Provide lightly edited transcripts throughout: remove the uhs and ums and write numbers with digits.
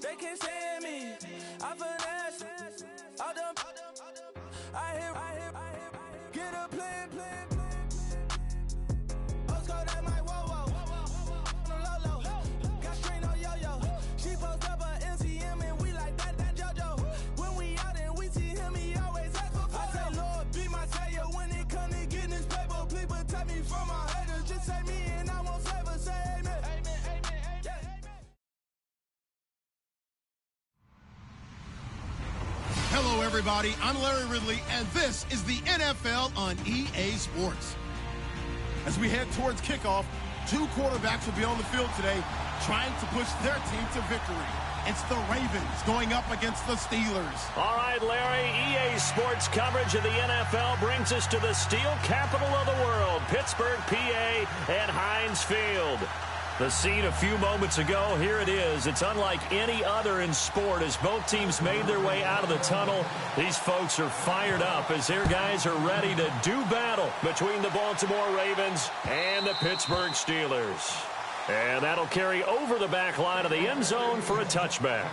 They can't stand me. I finesse. All them. I hit. Get a plan. Postcode at my whoa. Low. Got string on yo-yo. She post up a MCM and we like that JoJo. When we out and we see him, he always ask for photo. I say, Lord, be my savior when it come to getting this paper. Please protect me from my haters. Just say me and I won't favor. Say amen. Hello, everybody. I'm Larry Ridley, and this is the NFL on EA Sports. As we head towards kickoff, two quarterbacks will be on the field today trying to push their team to victory. It's the Ravens going up against the Steelers. All right, Larry, EA Sports coverage of the NFL brings us to the steel capital of the world, Pittsburgh, PA, and Heinz Field. The scene a few moments ago, here it is. It's unlike any other in sport as both teams made their way out of the tunnel. These folks are fired up as their guys are ready to do battle between the Baltimore Ravens and the Pittsburgh Steelers. And that'll carry over the back line of the end zone for a touchback.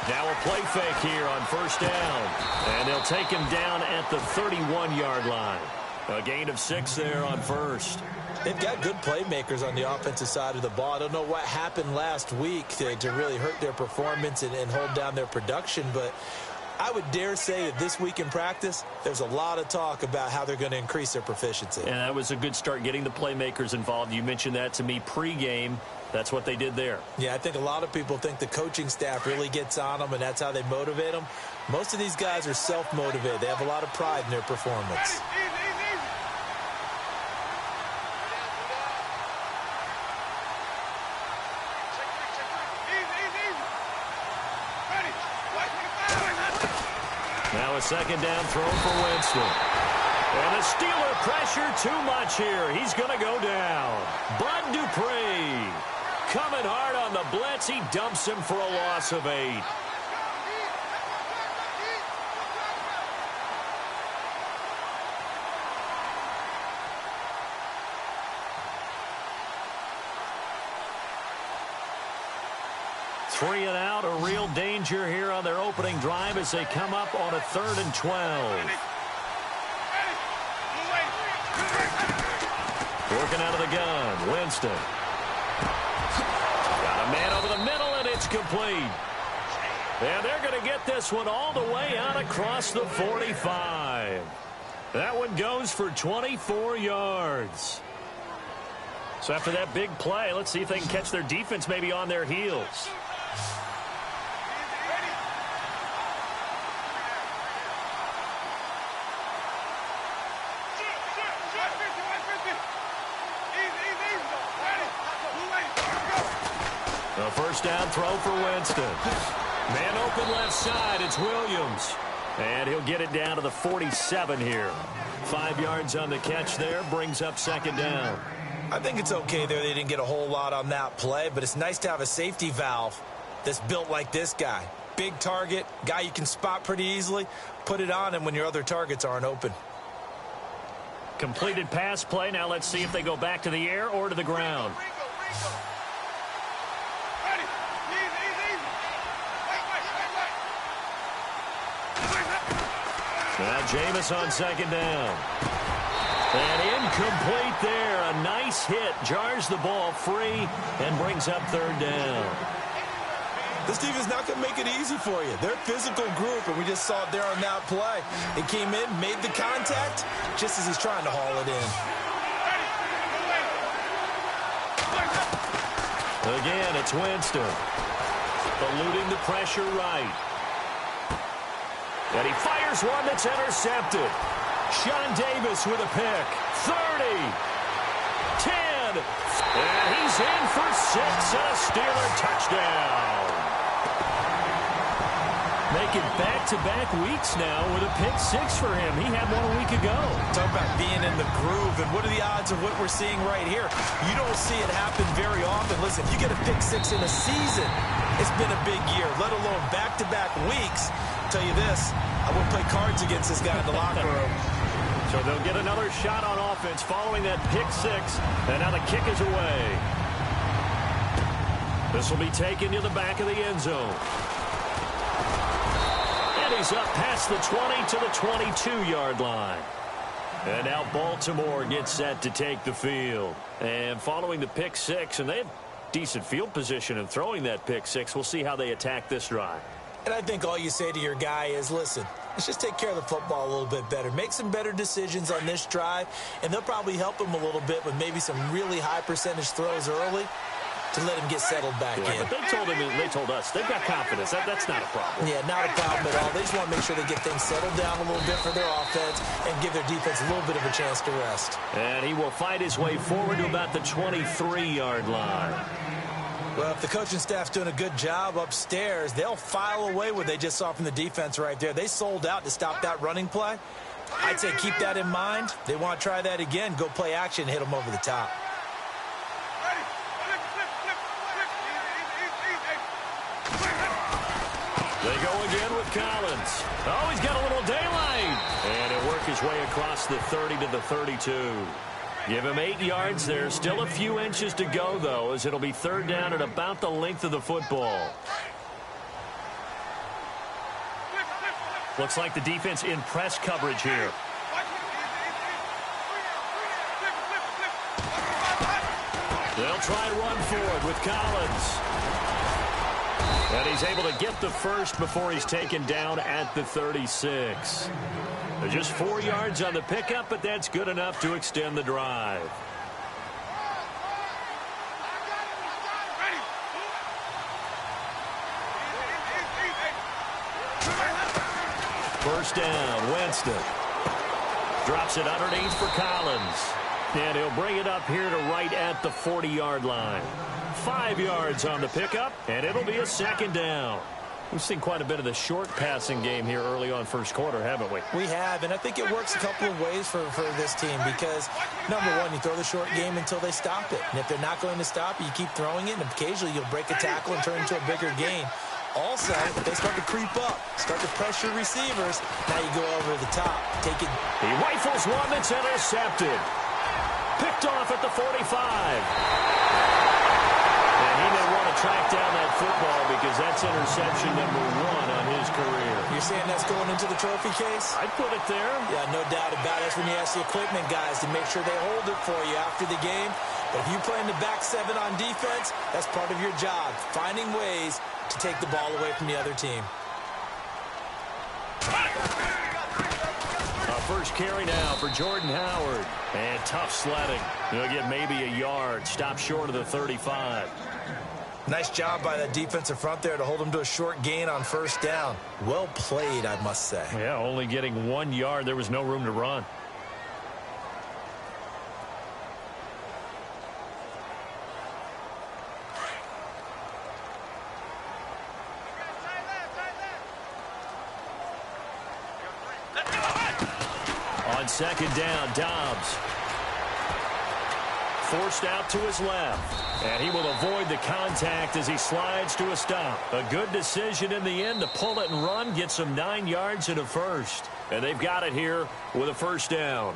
Now a play fake here on first down. And they'll take him down at the 31-yard line. A gain of 6 there on first. They've got good playmakers on the offensive side of the ball. I don't know what happened last week to really hurt their performance and hold down their production, but I would dare say that this week in practice, there's a lot of talk about how they're going to increase their proficiency. And that was a good start, getting the playmakers involved. You mentioned that to me pregame. That's what they did there. Yeah, I think a lot of people think the coaching staff really gets on them, and that's how they motivate them. Most of these guys are self-motivated. They have a lot of pride in their performance. Now a second down throw for Winston. And the Steeler pressure too much here. He's going to go down. Bud Dupree coming hard on the blitz. He dumps him for a loss of 8. Three and out, a real danger here on their opening drive as they come up on a 3rd and 12. Working out of the gun, Winston. Got a man over the middle, and it's complete. And they're going to get this one all the way out across the 45. That one goes for 24 yards. So after that big play, let's see if they can catch their defense maybe on their heels. A first down throw for Winston. Man open left side, it's Williams. And he'll get it down to the 47 here. 5 yards on the catch there, brings up second down. I think it's okay there. They didn't get a whole lot on that play, but it's nice to have a safety valve that's built like this guy. Big target, guy you can spot pretty easily. Put it on him when your other targets aren't open. Completed pass play. Now let's see if they go back to the air or to the ground. Now Jameis on second down. And incomplete there. A nice hit. Jars the ball free and brings up third down. This team is not going to make it easy for you. They're a physical group, and we just saw it there on that play. It came in, made the contact, just as he's trying to haul it in. Again, it's Winston. Eluding the pressure right. And he fires one that's intercepted. Sean Davis with a pick. 30. 10. And he's in for 6 and a Steeler touchdown. Making back-to-back weeks now with a pick 6 for him. He had one a week ago. Talk about being in the groove, and what are the odds of what we're seeing right here? You don't see it happen very often. Listen, if you get a pick 6 in a season, it's been a big year, let alone back-to-back weeks. I'll tell you this, I wouldn't play cards against this guy in the locker room. So they'll get another shot on offense following that pick 6, and now the kick is away. This will be taken to the back of the end zone. He's up past the 20 to the 22-yard line. And now Baltimore gets set to take the field. And following the pick 6, and they have decent field position in throwing that pick 6. We'll see how they attack this drive. And I think all you say to your guy is, listen, let's just take care of the football a little bit better. Make some better decisions on this drive, and they'll probably help him a little bit with maybe some really high percentage throws early to let him get settled back in. But they told us they've got confidence. That's not a problem. Yeah, not a problem at all. They just want to make sure they get things settled down a little bit for their offense and give their defense a little bit of a chance to rest. And he will fight his way forward to about the 23-yard line. Well, if the coaching staff's doing a good job upstairs, they'll file away what they just saw from the defense right there. They sold out to stop that running play. I'd say keep that in mind. They want to try that again. Go play action and hit them over the top. They go again with Collins. Oh, he's got a little daylight. And he'll work his way across the 30 to the 32. Give him 8 yards there. Still a few inches to go, though, as it'll be third down at about the length of the football. Looks like the defense in press coverage here. They'll try and run forward with Collins. And he's able to get the first before he's taken down at the 36. Just 4 yards on the pickup, but that's good enough to extend the drive. First down, Winston. Drops it underneath for Collins. And he'll bring it up here to right at the 40-yard line. 5 yards on the pickup, and it'll be a second down. We've seen quite a bit of the short passing game here early on first quarter, haven't we? We have, and I think it works a couple of ways for this team because, number one, you throw the short game until they stop it. And if they're not going to stop it, you keep throwing it, and occasionally you'll break a tackle and turn it into a bigger gain. Also, if they start to creep up, start to pressure receivers, now you go over the top. Take it. He rifles one that's intercepted. Picked off at the 45. He may want to track down that football because that's interception number 1 on his career. You're saying that's going into the trophy case? I'd put it there. Yeah, no doubt about it. That's when you ask the equipment guys to make sure they hold it for you after the game. But if you play in the back 7 on defense, that's part of your job, finding ways to take the ball away from the other team. First carry now for Jordan Howard. And tough sledding. He'll get maybe a yard. Stop short of the 35. Nice job by that defensive front there to hold him to a short gain on first down. Well played, I must say. Yeah, only getting 1 yard. There was no room to run. On second down, Dobbs. Forced out to his left. And he will avoid the contact as he slides to a stop. A good decision in the end to pull it and run. Gets him 9 yards and a first. And they've got it here with a first down.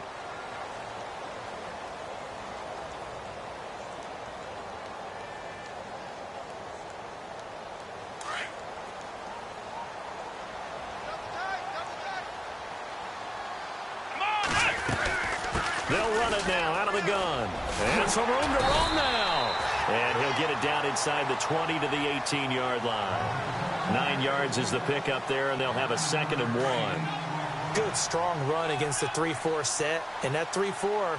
They'll run it now out of the gun. And some room to roam now. And he'll get it down inside the 20 to the 18-yard line. 9 yards is the pickup there, and they'll have a 2nd and 1. Good, strong run against the 3-4 set. And that 3-4,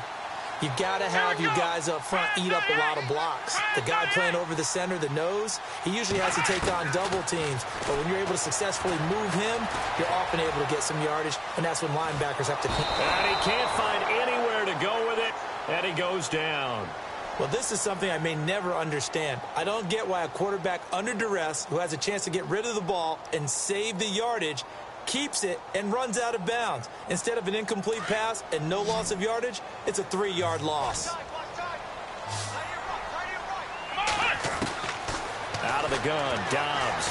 You've got to have your guys up front eat up a lot of blocks. The guy playing over the center, the nose, he usually has to take on double teams. But when you're able to successfully move him, you're often able to get some yardage, and that's when linebackers have to... And he can't find anywhere to go with it, and he goes down. Well, this is something I may never understand. I don't get why a quarterback under duress who has a chance to get rid of the ball and save the yardage keeps it and runs out of bounds. Instead of an incomplete pass and no loss of yardage, it's a 3-yard loss. Out of the gun, Dobbs.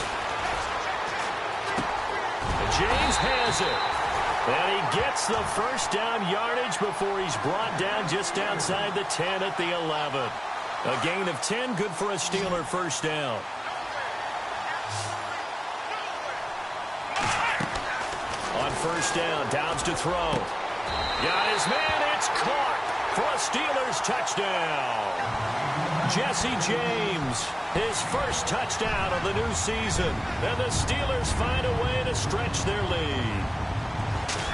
James has it. And he gets the first down yardage before he's brought down just outside the 10 at the 11. A gain of 10, good for a Steeler first down. On first down, Dobbs to throw. Got his man, it's caught for a Steelers touchdown. Jesse James, his first touchdown of the new season. And the Steelers find a way to stretch their lead.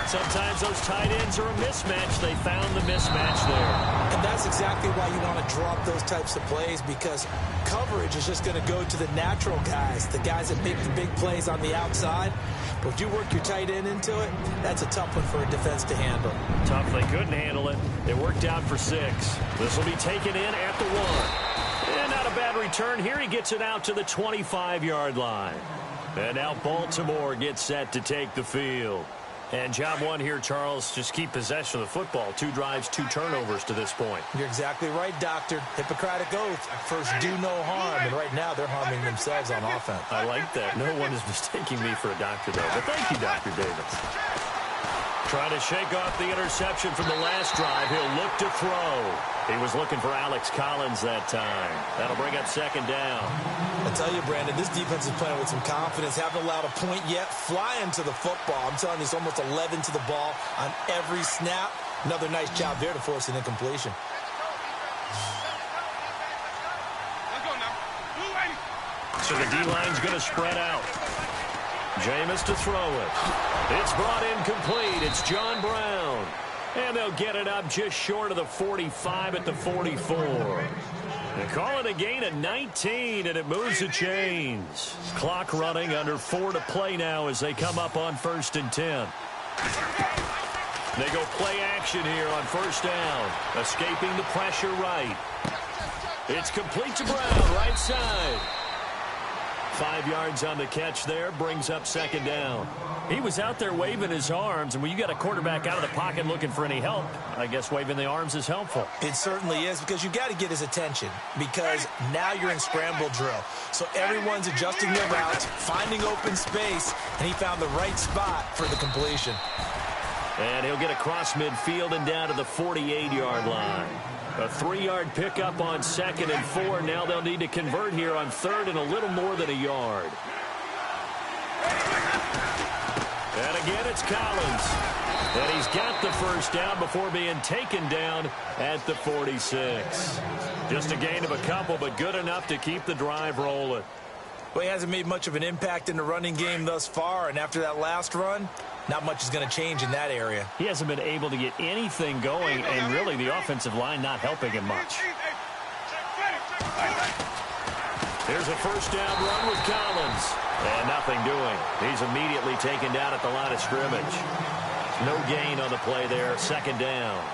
Sometimes those tight ends are a mismatch. They found the mismatch there. And that's exactly why you want to drop those types of plays, because coverage is just going to go to the natural guys, the guys that make the big plays on the outside. But if you work your tight end into it, that's a tough one for a defense to handle. Tough, they couldn't handle it. It worked out for 6. This will be taken in at the 1. And not a bad return here. He gets it out to the 25-yard line. And now Baltimore gets set to take the field. And job one here, Charles, just keep possession of the football. 2 drives, 2 turnovers to this point. You're exactly right, Doctor. Hippocratic oath. First, do no harm. And right now, they're harming themselves on offense. I like that. No one is mistaking me for a doctor, though. But thank you, Dr. Davis. Trying to shake off the interception from the last drive. He'll look to throw. He was looking for Alex Collins that time. That'll bring up second down. I tell you, Brandon, this defense is playing with some confidence. Haven't allowed a point yet. Flying to the football. I'm telling you, it's almost 11 to the ball on every snap. Another nice job there to force an incompletion. So the D-line's going to spread out. Jameis to throw it. It's brought in complete. It's John Brown. And they'll get it up just short of the 45 at the 44. They call it a gain of 19, and it moves the chains. Clock running, under 4 to play now as they come up on 1st and 10. They go play action here on first down. Escaping the pressure right. It's complete to Brown, right side. 5 yards on the catch there, brings up second down. He was out there waving his arms, and when you got a quarterback out of the pocket looking for any help, I guess waving the arms is helpful. It certainly is, because you got to get his attention, because now you're in scramble drill. So everyone's adjusting their routes, finding open space, and he found the right spot for the completion. And he'll get across midfield and down to the 48-yard line. A 3-yard pickup on 2nd and 4. Now they'll need to convert here on 3rd and a little more than a yard. And again, it's Collins. And he's got the first down before being taken down at the 46. Just a gain of a couple, but good enough to keep the drive rolling. Well, he hasn't made much of an impact in the running game thus far, and after that last run, not much is going to change in that area. He hasn't been able to get anything going, and really the offensive line not helping him much. Here's a first down run with Collins. And nothing doing. He's immediately taken down at the line of scrimmage. No gain on the play there. Second down.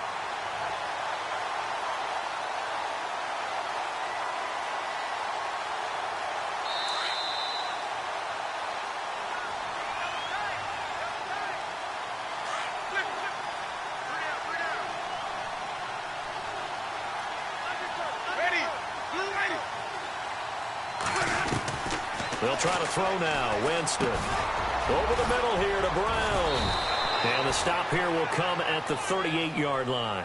They'll try to throw now. Winston. Over the middle here to Brown. And the stop here will come at the 38-yard line.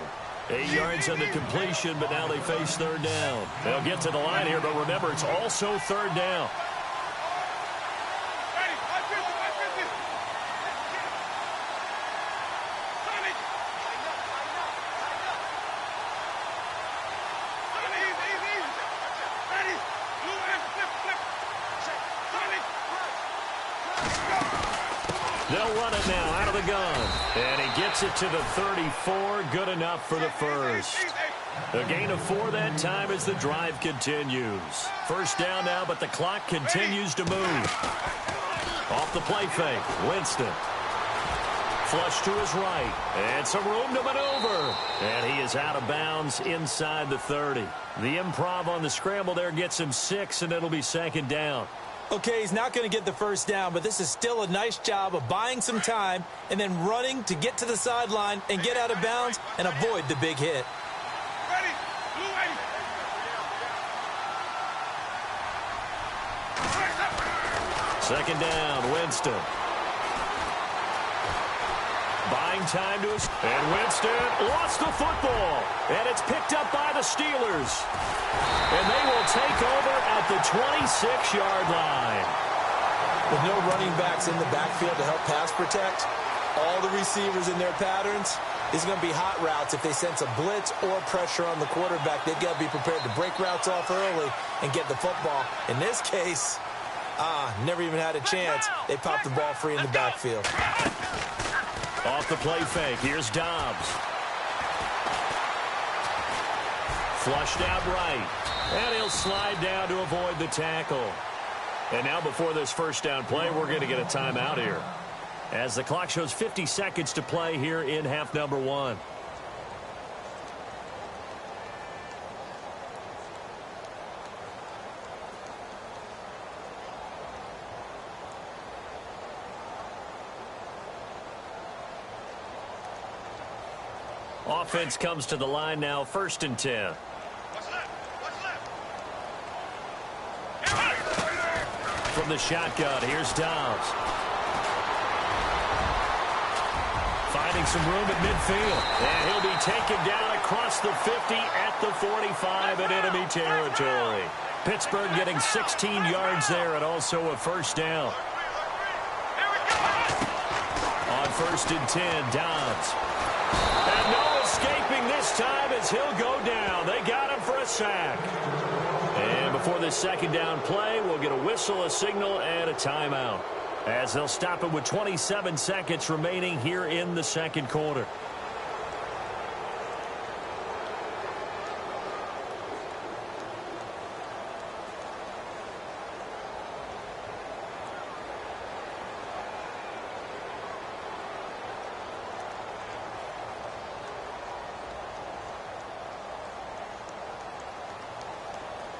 8 yards on the completion, but now they face third down. They'll get to the line here, but remember, it's also third down. They'll run it now out of the gun. And he gets it to the 34. Good enough for the first. A gain of 4 that time as the drive continues. First down now, but the clock continues to move. Off the play fake, Winston. Flush to his right, and some room to maneuver. And he is out of bounds inside the 30. The improv on the scramble there gets him 6, and it'll be second down. Okay, he's not going to get the first down, but this is still a nice job of buying some time and then running to get to the sideline and get out of bounds and avoid the big hit. Second down, Winston. Buying time to us. And Winston lost the football. And it's picked up by the Steelers. And they will take over at the 26-yard line. With no running backs in the backfield to help pass protect, all the receivers in their patterns, these are going to be hot routes. If they sense a blitz or pressure on the quarterback, they've got to be prepared to break routes off early and get the football. In this case, never even had a chance. They popped the ball free in the backfield. Off the play fake, here's Dobbs. Flushed out right. And he'll slide down to avoid the tackle. And now before this first down play, we're going to get a timeout here, as the clock shows 50 seconds to play here in half number 1. Offense comes to the line now, 1st and 10. From the shotgun, here's Dobbs. Finding some room at midfield. And he'll be taken down across the 50 at the 45 in enemy territory. Pittsburgh getting 16 yards there and also a first down. On 1st and 10, Dobbs. And no escaping this time as he'll go down. They got him for a sack. And before this second down play, we'll get a whistle, a signal, and a timeout, as they'll stop it with 27 seconds remaining here in the second quarter.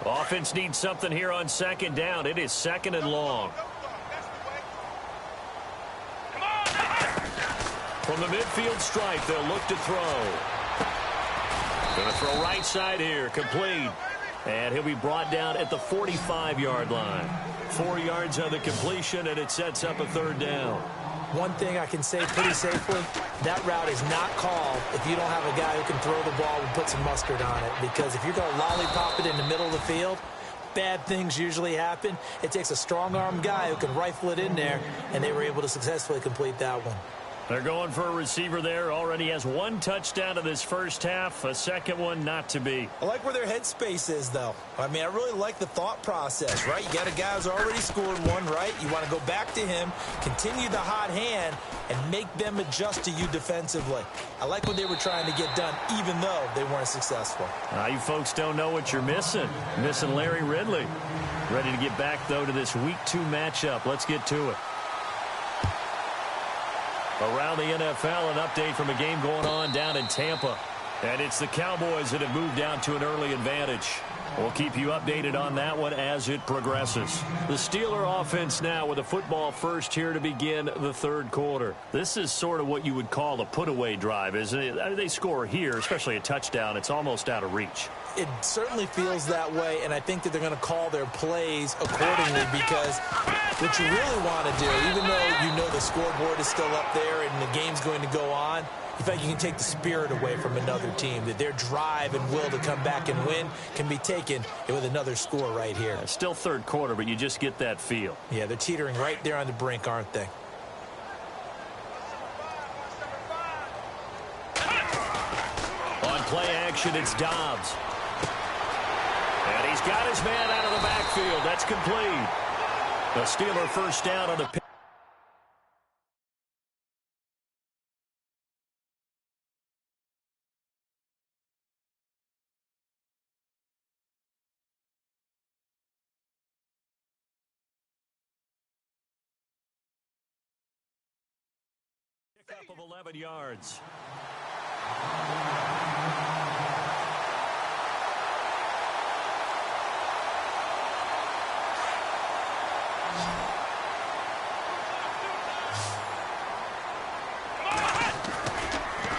Offense needs something here on second down. It is 2nd and long. From the midfield stripe, they'll look to throw. Going to throw right side here, complete. And he'll be brought down at the 45-yard line. 4 yards on the completion, and it sets up a 3rd down. One thing I can say pretty safely, that route is not called if you don't have a guy who can throw the ball and put some mustard on it. Because if you're going to lollipop it in the middle of the field, bad things usually happen. It takes a strong-arm guy who can rifle it in there, and they were able to successfully complete that one. They're going for a receiver there. Already has 1 touchdown in this first half. A second one not to be. I like where their headspace is, though. I mean, I really like the thought process, right? You got a guy who's already scored one, right? You want to go back to him, continue the hot hand, and make them adjust to you defensively. I like what they were trying to get done, even though they weren't successful. You folks don't know what you're missing. Missing Larry Ridley. Ready to get back, though, to this Week 2 matchup. Let's get to it. Around the NFL, an update from a game going on down in Tampa. And it's the Cowboys that have moved down to an early advantage. We'll keep you updated on that one as it progresses. The Steeler offense now with a football first here to begin the 3rd quarter. This is sort of what you would call a put-away drive, isn't it? I mean, they score here, especially a touchdown. It's almost out of reach. It certainly feels that way, and I think that they're going to call their plays accordingly, because what you really want to do, even though you know the scoreboard is still up there and the game's going to go on, in fact, you can take the spirit away from another team, that their drive and will to come back and win can be taken with another score right here. Still 3rd quarter, but you just get that feel. Yeah, they're teetering right there on the brink, aren't they? On play action, it's Dobbs. And he's got his man out of the backfield. That's complete. The Steeler first down on the Up of 11 yards.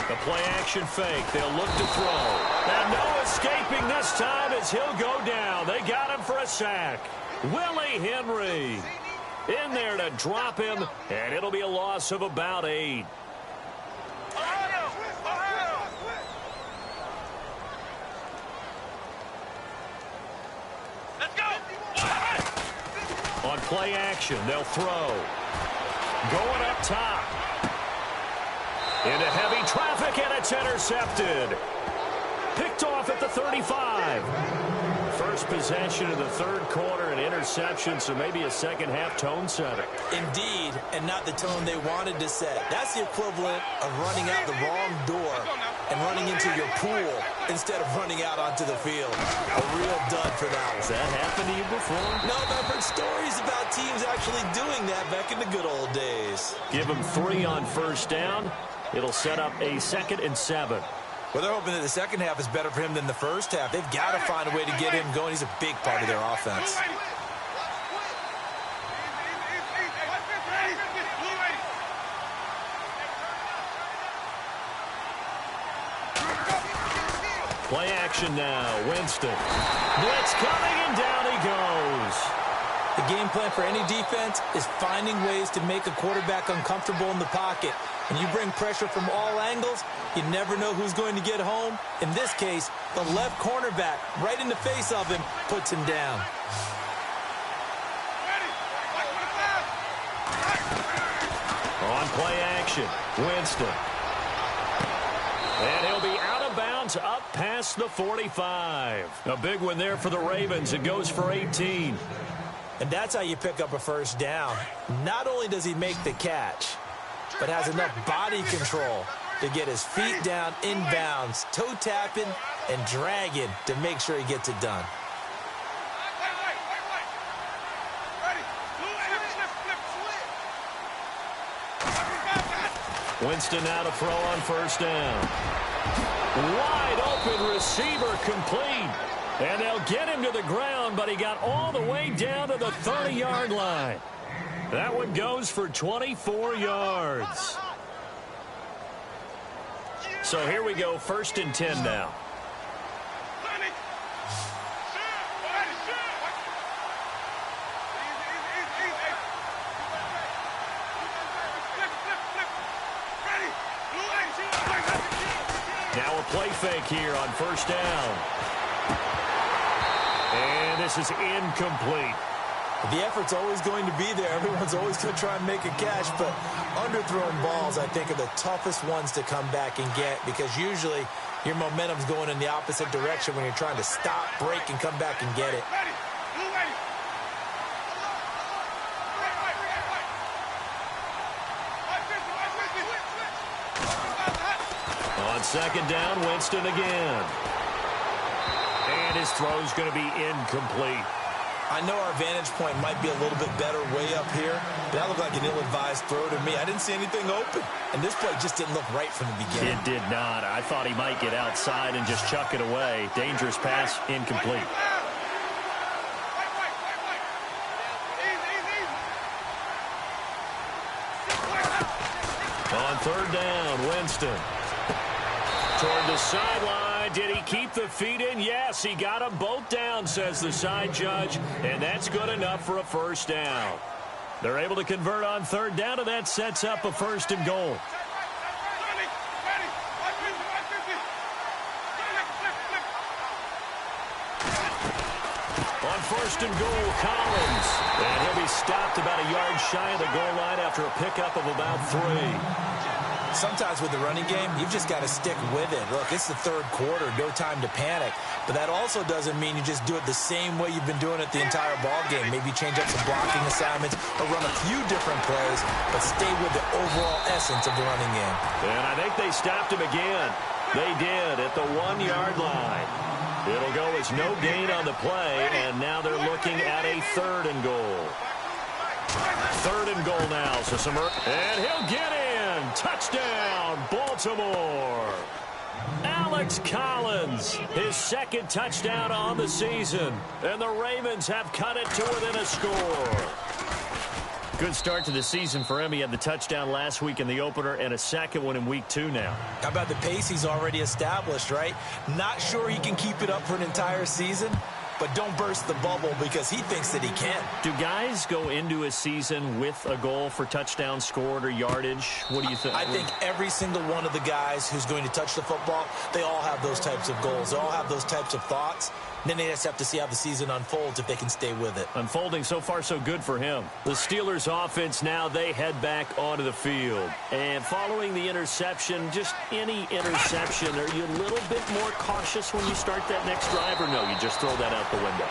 The play-action fake. They'll look to throw. And no escaping this time as he'll go down. They got him for a sack. Willie Henry in there to drop him, and it'll be a loss of about 8. On play action, they'll throw. Going up top. Into heavy traffic, and it's intercepted. Picked off at the 35. First possession of the third quarter, an interception, so maybe a second-half tone setter. Indeed, and not the tone they wanted to set. That's the equivalent of running out the wrong door and running into your pool instead of running out onto the field. A real dud for that one. Has that happened to you before? No, but I've heard stories about teams actually doing that back in the good old days. Give him 3 on first down. It'll set up a 2nd and 7. Well, they're hoping that the second half is better for him than the first half. They've got to find a way to get him going. He's a big part of their offense. Play action now. Winston. Blitz coming, and down he goes. The game plan for any defense is finding ways to make a quarterback uncomfortable in the pocket. And you bring pressure from all angles, you never know who's going to get home. In this case, the left cornerback, right in the face of him, puts him down. On play action, Winston. And he'll be out of bounds up past the 45. A big one there for the Ravens. It goes for 18. And that's how you pick up a first down. Not only does he make the catch, but has enough body control to get his feet down inbounds, toe tapping and dragging to make sure he gets it done. Winston now to throw on first down. Wide open receiver complete. And they'll get him to the ground, but he got all the way down to the 30-yard line. That one goes for 24 yards. So here we go, 1st and 10 now. Now a play fake here on first down. And this is incomplete. The effort's always going to be there. Everyone's always going to try and make a catch, but underthrown balls, I think, are the toughest ones to come back and get because usually your momentum's going in the opposite direction when you're trying to stop, break, and come back and get it. On second down, Winston again. And his throw's going to be incomplete. I know our vantage point might be a little bit better way up here, but that looked like an ill-advised throw to me. I didn't see anything open, and this play just didn't look right from the beginning. It did not. I thought he might get outside and just chuck it away. Dangerous pass, incomplete. On third down, Winston. Toward the sideline. Did he keep the feet in? Yes, he got them both down, says the side judge, and that's good enough for a first down. They're able to convert on third down, and that sets up a 1st and goal. On 1st and goal, Collins. And he'll be stopped about a yard shy of the goal line after a pickup of about 3. Sometimes with the running game, you've just got to stick with it. Look, it's the third quarter, no time to panic. But that also doesn't mean you just do it the same way you've been doing it the entire ball game. Maybe change up some blocking assignments or run a few different plays, but stay with the overall essence of the running game. And I think they stopped him again. They did at the 1-yard line. It'll go as no gain on the play, and now they're looking at a 3rd and goal. 3rd and goal now, so and he'll get in. again. Touchdown, Baltimore. Alex Collins, his second touchdown on the season. And the Ravens have cut it to within a score. Good start to the season for him. He had the touchdown last week in the opener and a second one in week 2 now. How about the pace he's already established, right? Not sure he can keep it up for an entire season, but don't burst the bubble because he thinks that he can. Do guys go into a season with a goal for touchdown scored or yardage? What do you think? I think every single one of the guys who's going to touch the football, they all have those types of goals. They all have those types of thoughts. And then they just have to see how the season unfolds if they can stay with it. Unfolding so far so good for him. The Steelers offense now, they head back onto the field. And following the interception, just any interception, are you a little bit more cautious when you start that next drive, or no, you just throw that out the window?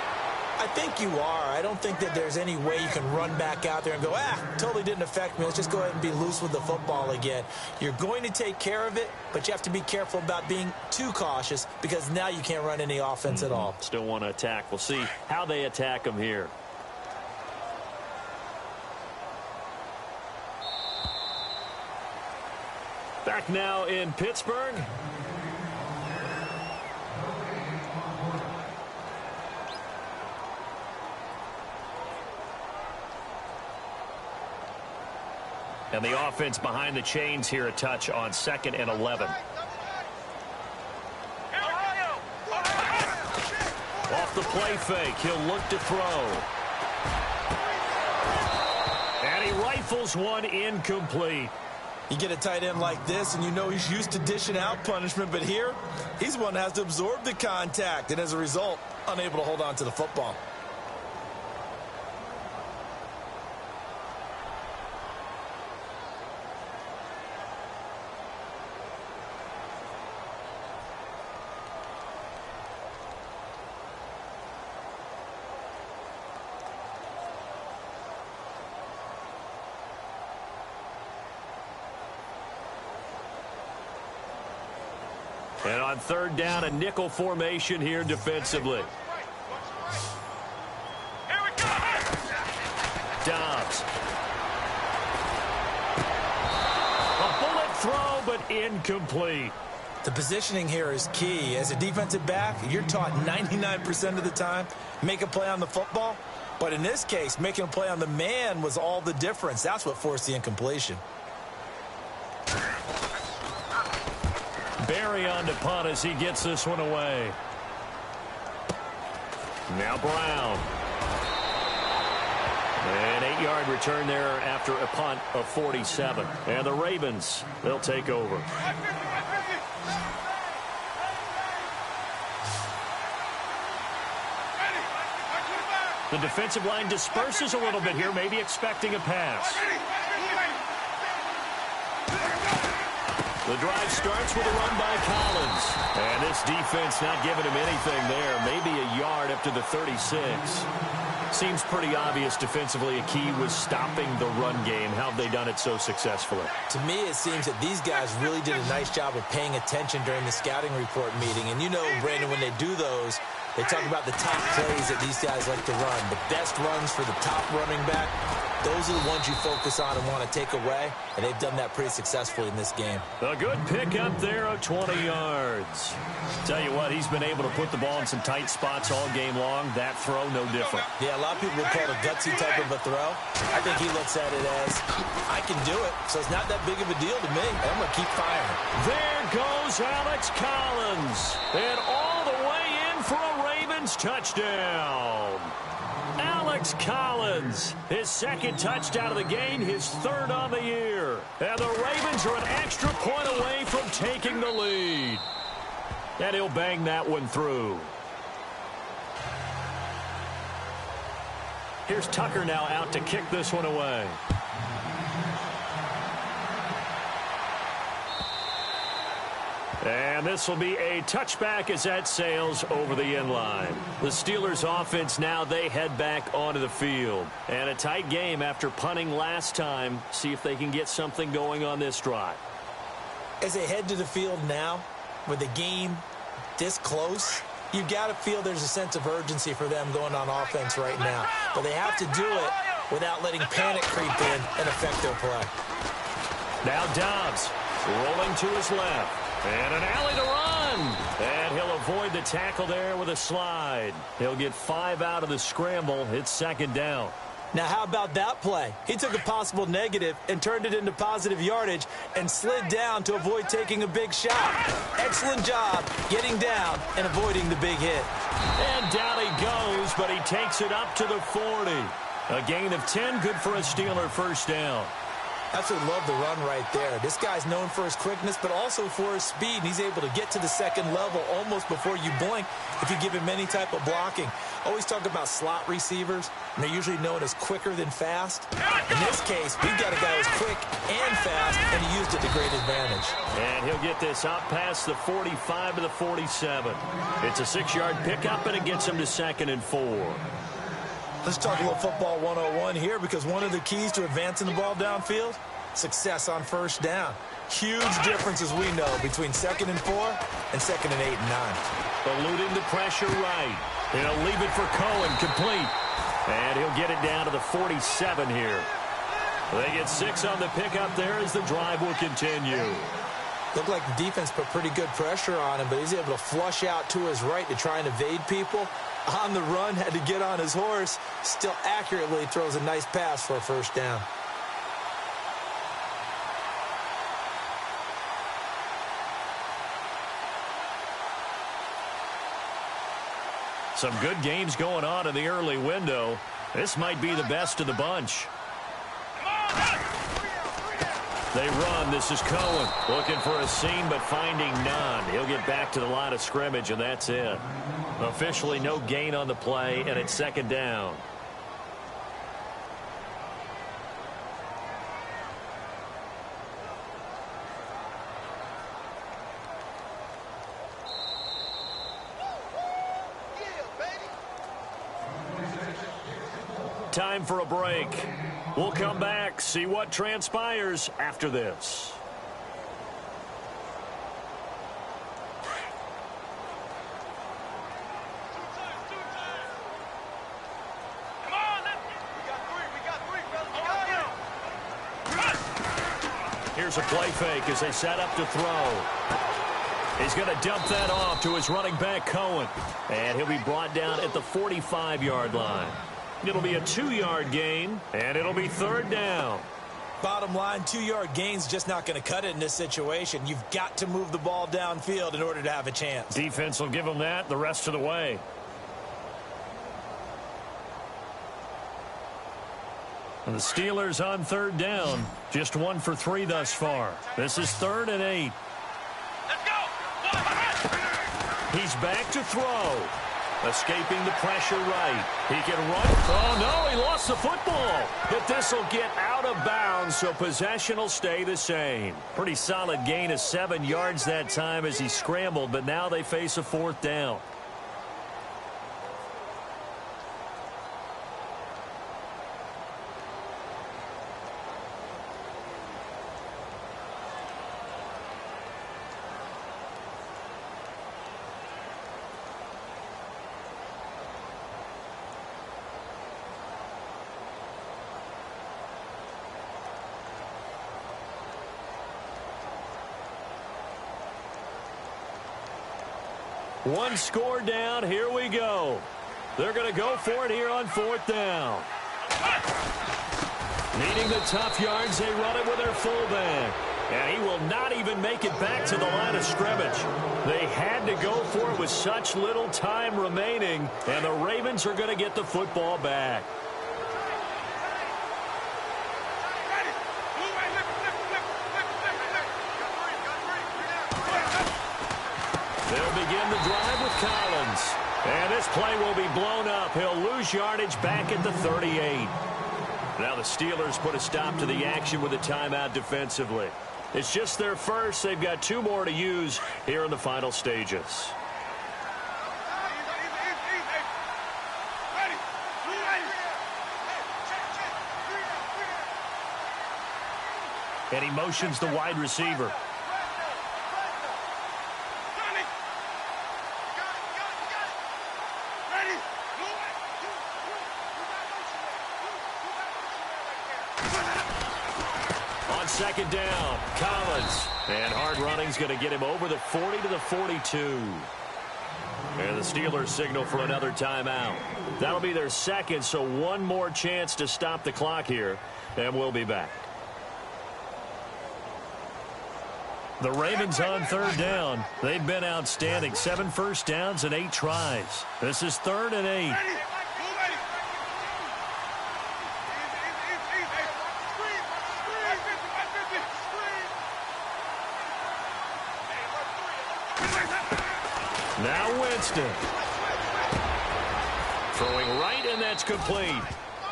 I think you are. I don't think that there's any way you can run back out there and go, totally didn't affect me. Let's just go ahead and be loose with the football again. You're going to take care of it, but you have to be careful about being too cautious because now you can't run any offense at all. Still want to attack. We'll see how they attack them here. Back now in Pittsburgh. And the offense behind the chains here, a touch on 2nd and 11. Off the play fake, he'll look to throw. And he rifles one incomplete. You get a tight end like this, and you know he's used to dishing out punishment, but here, he's one that has to absorb the contact, and as a result, unable to hold on to the football. And on 3rd down, a nickel formation here defensively. Dobbs. A bullet throw, but incomplete. The positioning here is key. As a defensive back, you're taught 99% of the time, make a play on the football. But in this case, making a play on the man was all the difference. That's what forced the incompletion. Barry on to punt as he gets this one away. Now Brown. An 8-yard return there after a punt of 47. And the Ravens, they'll take over. The defensive line disperses a little bit here, maybe expecting a pass. The drive starts with a run by Collins. And this defense not giving him anything there. Maybe a yard up to the 36. Seems pretty obvious defensively a key was stopping the run game. How have they done it so successfully? To me, it seems that these guys really did a nice job of paying attention during the scouting report meeting. And you know, Brandon, when they do those, they talk about the top plays that these guys like to run. The best runs for the top running back. Those are the ones you focus on and want to take away, and they've done that pretty successfully in this game. A good pickup there of 20 yards. Tell you what, he's been able to put the ball in some tight spots all game long. That throw, no different. Yeah, a lot of people would call it a gutsy type of a throw. I think he looks at it as, I can do it, so it's not that big of a deal to me. I'm going to keep firing. There goes Alex Collins. And all the way in for a Ravens touchdown. Alex Collins, his second touchdown of the game, his 3rd on the year. And the Ravens are an extra point away from taking the lead. And he'll bang that one through. Here's Tucker now out to kick this one away. And this will be a touchback as that sails over the end line. The Steelers offense now, they head back onto the field. And a tight game after punting last time. See if they can get something going on this drive. As they head to the field now, with the game this close, you've got to feel there's a sense of urgency for them going on offense right now. But they have to do it without letting panic creep in and affect their play. Now Dobbs rolling to his left. And an alley to run. And he'll avoid the tackle there with a slide. He'll get 5 out of the scramble. It's second down. Now, how about that play? He took a possible negative and turned it into positive yardage and slid down to avoid taking a big shot. Excellent job getting down and avoiding the big hit. And down he goes, but he takes it up to the 40. A gain of 10, good for a Steeler first down. Absolutely love the run right there. This guy's known for his quickness, but also for his speed. And he's able to get to the second level almost before you blink if you give him any type of blocking. Always talk about slot receivers, and they're usually known as quicker than fast. In this case, we've got a guy who's quick and fast, and he used it to great advantage. And he'll get this out past the 45 to the 47. It's a 6-yard pickup, and it gets him to 2nd and 4. Let's talk a little football 101 here, because one of the keys to advancing the ball downfield, success on first down. Huge difference, as we know, between 2nd and 4 and 2nd and 8 and 9. Eluding the pressure right. He'll leave it for Cohen, complete. And he'll get it down to the 47 here. They get 6 on the pickup there as the drive will continue. Looked like the defense put pretty good pressure on him, but he's able to flush out to his right to try and evade people. On the run, had to get on his horse. Still accurately throws a nice pass for a first down. Some good games going on in the early window. This might be the best of the bunch. They run. This is Cohen looking for a seam, but finding none. He'll get back to the line of scrimmage, and that's it. Officially no gain on the play, and it's second down. Time for a break. We'll come back, see what transpires after this. Here's a play fake as they set up to throw. He's going to dump that off to his running back, Cohen. And he'll be brought down at the 45-yard line. It'll be a 2-yard gain, and it'll be third down. Bottom line, 2-yard gain's just not going to cut it in this situation. You've got to move the ball downfield in order to have a chance. Defense will give them that the rest of the way. And the Steelers on third down, just 1 for 3 thus far. This is 3rd and 8. Let's go. He's back to throw. Escaping the pressure right. He can run. Oh, no, he lost the football. But this will get out of bounds, so possession will stay the same. Pretty solid gain of 7 yards that time as he scrambled, but now they face a 4th down. One score down. Here we go. They're going to go for it here on 4th down. Needing the tough yards, they run it with their fullback. And he will not even make it back to the line of scrimmage. They had to go for it with such little time remaining, and the Ravens are going to get the football back. They'll begin the drive with Collins. And this play will be blown up. He'll lose yardage back at the 38. Now the Steelers put a stop to the action with a timeout defensively. It's just their first. They've got 2 more to use here in the final stages. And he motions the wide receiver. second down. Collins. And hard running's going to get him over the 40 to the 42. And the Steelers signal for another timeout. That'll be their second, so one more chance to stop the clock here, and we'll be back. The Ravens on third down. They've been outstanding. 7 first downs and 8 tries. This is 3rd and 8. Now Winston. Throwing right, and that's complete.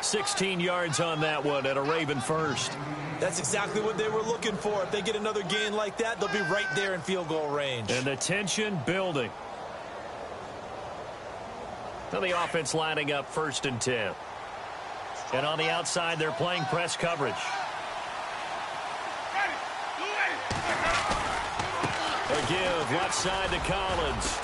16 yards on that one at a Raven first. That's exactly what they were looking for. If they get another gain like that, they'll be right there in field goal range. And the tension building. Now the offense lining up 1st and 10. And on the outside, they're playing press coverage. A give left side to Collins.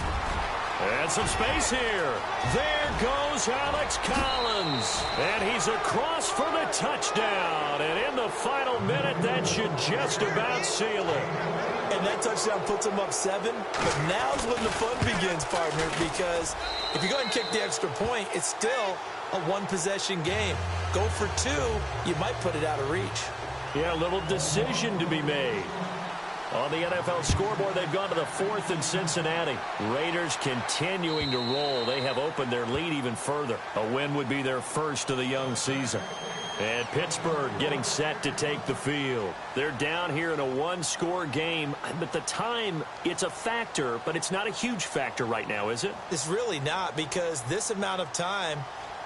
And some space here. There goes Alex Collins. And he's across for the touchdown. And in the final minute, that should just about seal it. And that touchdown puts him up 7. But now's when the fun begins, partner, because if you go ahead and kick the extra point, it's still a one-possession game. Go for 2, you might put it out of reach. Yeah, a little decision to be made. On the NFL scoreboard, they've gone to the 4th in Cincinnati. Raiders continuing to roll. They have opened their lead even further. A win would be their first of the young season. And Pittsburgh getting set to take the field. They're down here in a 1-score game. But the time, it's a factor, but it's not a huge factor right now, is it? It's really not, because this amount of time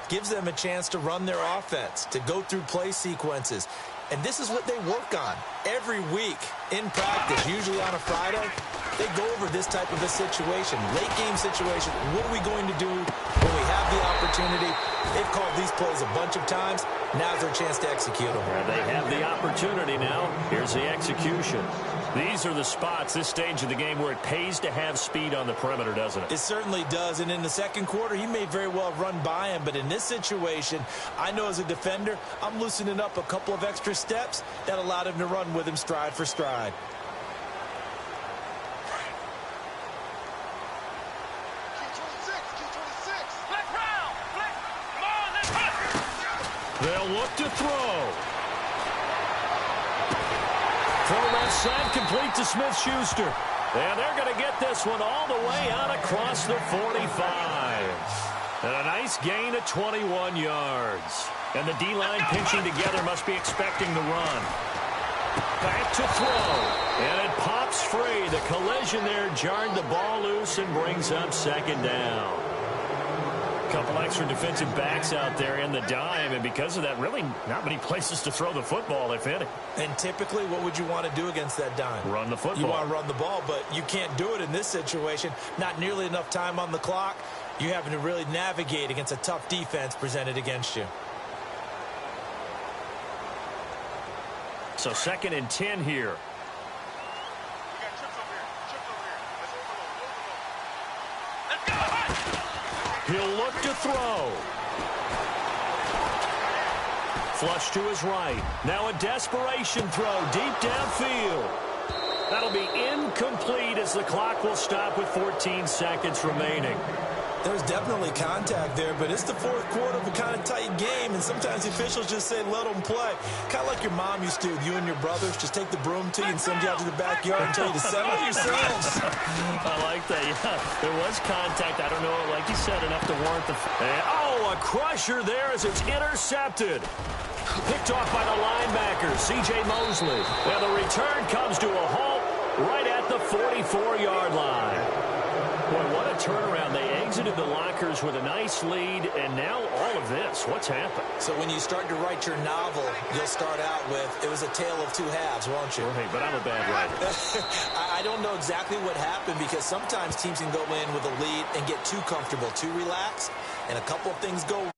gives them a chance to run their offense, to go through play sequences. And this is what they work on every week in practice, usually on a Friday. They go over this type of a situation, late game situation. What are we going to do when we have the opportunity? They've called these plays a bunch of times. Now's their chance to execute them. And they have the opportunity now. Here's the execution. These are the spots, this stage of the game, where it pays to have speed on the perimeter, doesn't it? It certainly does. And in the second quarter, he may very well run by him. But in this situation, I know as a defender, I'm loosening up a couple of extra steps that allowed him to run with him stride for stride. They'll look to throw. Throw left side, complete to Smith-Schuster. And they're going to get this one all the way out across the 45. And a nice gain of 21 yards. And the D-line pinching together must be expecting the run. Back to throw. And it pops free. The collision there jarred the ball loose and brings up 2nd down. Couple extra defensive backs out there in the dime, and because of that, really not many places to throw the football, if any. And typically, what would you want to do against that dime? Run the football. You want to run the ball, but you can't do it in this situation. Not nearly enough time on the clock. You're having to really navigate against a tough defense presented against you. So 2nd and 10 here. He'll look to throw. Flush to his right. Now a desperation throw deep downfield. That'll be incomplete as the clock will stop with 14 seconds remaining. There's definitely contact there, but it's the 4th quarter of a kind of tight game, and sometimes the officials just say, let them play. Kind of like your mom used to with you and your brothers. Just take the broom to you and send you out to the backyard and tell you to settle yourselves. I like that, yeah. There was contact. I don't know, like you said, enough to warrant the... And, oh, a crusher there as it's intercepted. Picked off by the linebacker, C.J. Mosley. And the return comes to a halt right at the 44-yard line. Boy, what a turnaround. They exited the lockers with a nice lead, and now all of this. What's happened? So when you start to write your novel, you'll start out with, it was a tale of 2 halves, won't you? Right, but I'm a bad writer. I don't know exactly what happened, because sometimes teams can go in with a lead and get too comfortable, too relaxed, and a couple of things go